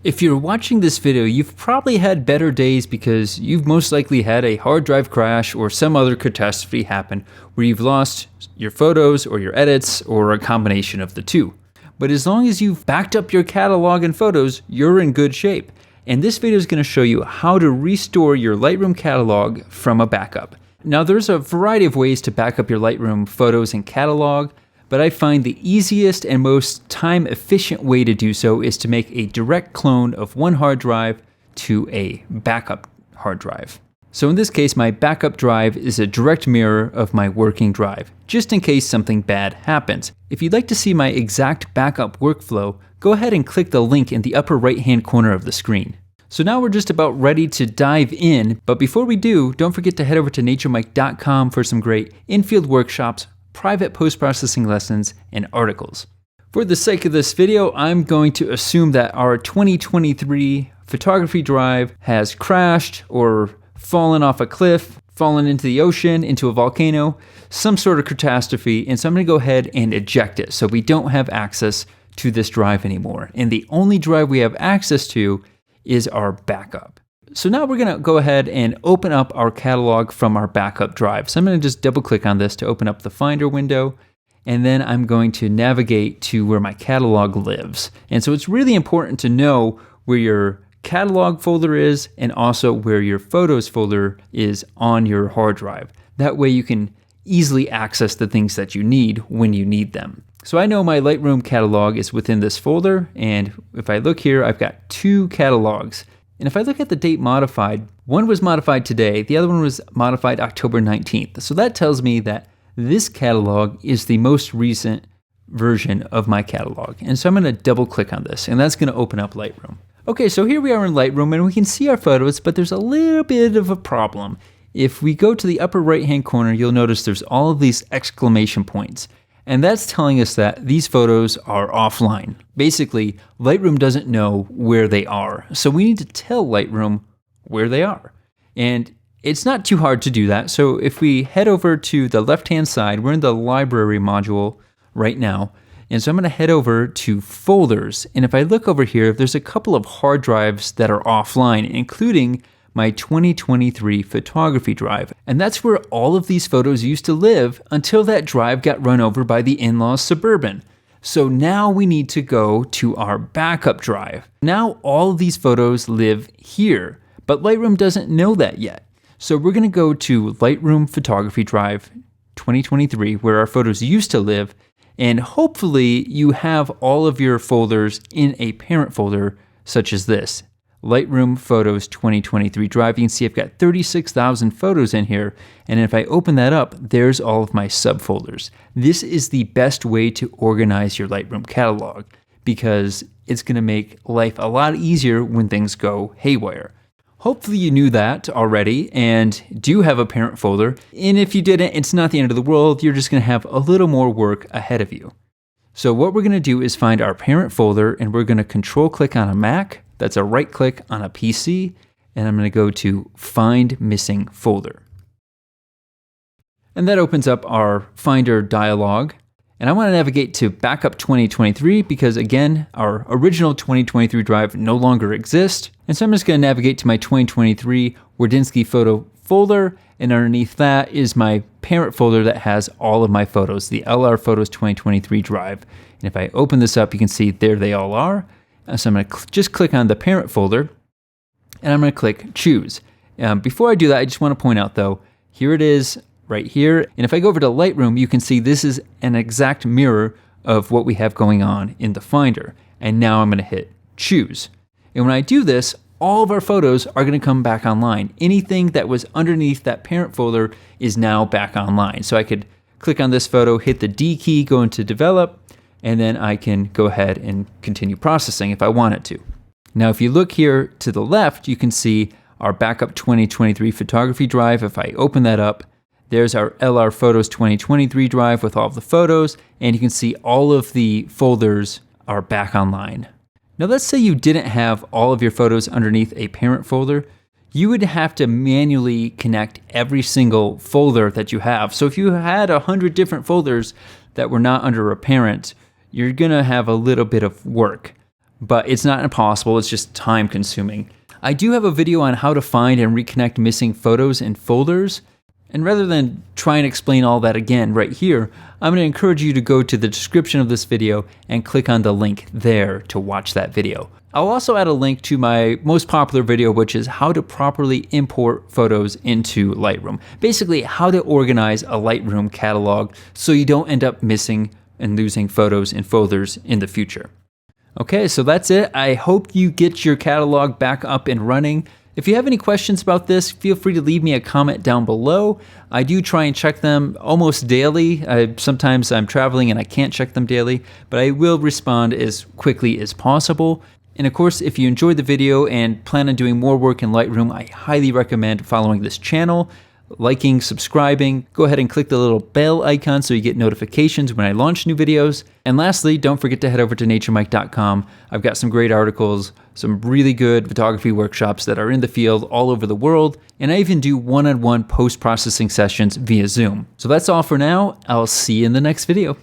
If you're watching this video, you've probably had better days because you've most likely had a hard drive crash or some other catastrophe happen where you've lost your photos or your edits or a combination of the two. But as long as you've backed up your catalog and photos, you're in good shape. And this video is going to show you how to restore your Lightroom catalog from a backup. Now there's a variety of ways to back up your Lightroom photos and catalog, but I find the easiest and most time efficient way to do so is to make a direct clone of one hard drive to a backup hard drive. So in this case, my backup drive is a direct mirror of my working drive, just in case something bad happens. If you'd like to see my exact backup workflow, go ahead and click the link in the upper right-hand corner of the screen. So now we're just about ready to dive in, but before we do, don't forget to head over to naturemike.com for some great in-field workshops, private post-processing lessons, and articles. For the sake of this video, I'm going to assume that our 2023 photography drive has crashed or fallen off a cliff, fallen into the ocean, into a volcano, some sort of catastrophe, and so I'm going to go ahead and eject it so we don't have access to this drive anymore. And the only drive we have access to is our backup. So now we're going to go ahead and open up our catalog from our backup drive. So I'm going to just double click on this to open up the Finder window, and then I'm going to navigate to where my catalog lives. And so it's really important to know where your catalog folder is and also where your photos folder is on your hard drive. That way you can easily access the things that you need when you need them. So I know my Lightroom catalog is within this folder, and if I look here, I've got two catalogs. And if I look at the date modified, one was modified today, the other one was modified October 19th. So that tells me that this catalog is the most recent version of my catalog. And so I'm going to double click on this, and that's going to open up Lightroom. Okay, so here we are in Lightroom, and we can see our photos, but there's a little bit of a problem. If we go to the upper right-hand corner, you'll notice there's all of these exclamation points. And that's telling us that these photos are offline. Basically, Lightroom doesn't know where they are. So we need to tell Lightroom where they are. And it's not too hard to do that. So if we head over to the left-hand side, we're in the library module right now. And so I'm going to head over to folders. And if I look over here, there's a couple of hard drives that are offline, including my 2023 photography drive. And that's where all of these photos used to live until that drive got run over by the in-laws Suburban. So now we need to go to our backup drive. Now all of these photos live here, but Lightroom doesn't know that yet. So we're gonna go to Lightroom Photography Drive 2023, where our photos used to live, and hopefully you have all of your folders in a parent folder such as this. Lightroom Photos 2023 drive. You can see I've got 36,000 photos in here, and if I open that up, there's all of my subfolders. This is the best way to organize your Lightroom catalog because it's going to make life a lot easier when things go haywire. Hopefully you knew that already and do have a parent folder, and if you didn't, it's not the end of the world. You're just going to have a little more work ahead of you. So what we're going to do is find our parent folder, and we're going to control click on a Mac. That's a right click on a PC, and I'm going to go to Find Missing Folder. And that opens up our Finder dialog. And I want to navigate to Backup 2023 because, again, our original 2023 drive no longer exists. And so I'm just going to navigate to my 2023 Wardinski photo folder, and underneath that is my parent folder that has all of my photos, the LR Photos 2023 drive. And if I open this up, you can see there they all are. So I'm going to just click on the parent folder, and I'm going to click Choose. Before I do that, I just want to point out, though, here it is right here. And if I go over to Lightroom, you can see this is an exact mirror of what we have going on in the Finder. And now I'm going to hit Choose. And when I do this, all of our photos are going to come back online. Anything that was underneath that parent folder is now back online. So I could click on this photo, hit the D key, go into Develop, and then I can go ahead and continue processing if I wanted to. Now, if you look here to the left, you can see our Backup 2023 photography drive. If I open that up, there's our LR Photos 2023 drive with all of the photos, and you can see all of the folders are back online. Now, let's say you didn't have all of your photos underneath a parent folder. You would have to manually connect every single folder that you have. So if you had 100 different folders that were not under a parent, you're gonna have a little bit of work. but it's not impossible, it's just time consuming. I do have a video on how to find and reconnect missing photos in folders, and rather than try and explain all that again right here, I'm going to encourage you to go to the description of this video and click on the link there to watch that video. I'll also add a link to my most popular video, which is how to properly import photos into Lightroom. Basically, how to organize a Lightroom catalog so you don't end up missing and losing photos in folders in the future. Okay, so that's it. I hope you get your catalog back up and running. If you have any questions about this, feel free to leave me a comment down below. I do try and check them almost daily. Sometimes I'm traveling and I can't check them daily, but I will respond as quickly as possible. And of course, if you enjoyed the video and plan on doing more work in Lightroom, I highly recommend following this channel, liking, subscribing. Go ahead and click the little bell icon so you get notifications when I launch new videos. And lastly, don't forget to head over to naturemike.com. I've got some great articles, some really good photography workshops that are in the field all over the world, and I even do one-on-one post-processing sessions via Zoom. So that's all for now. I'll see you in the next video.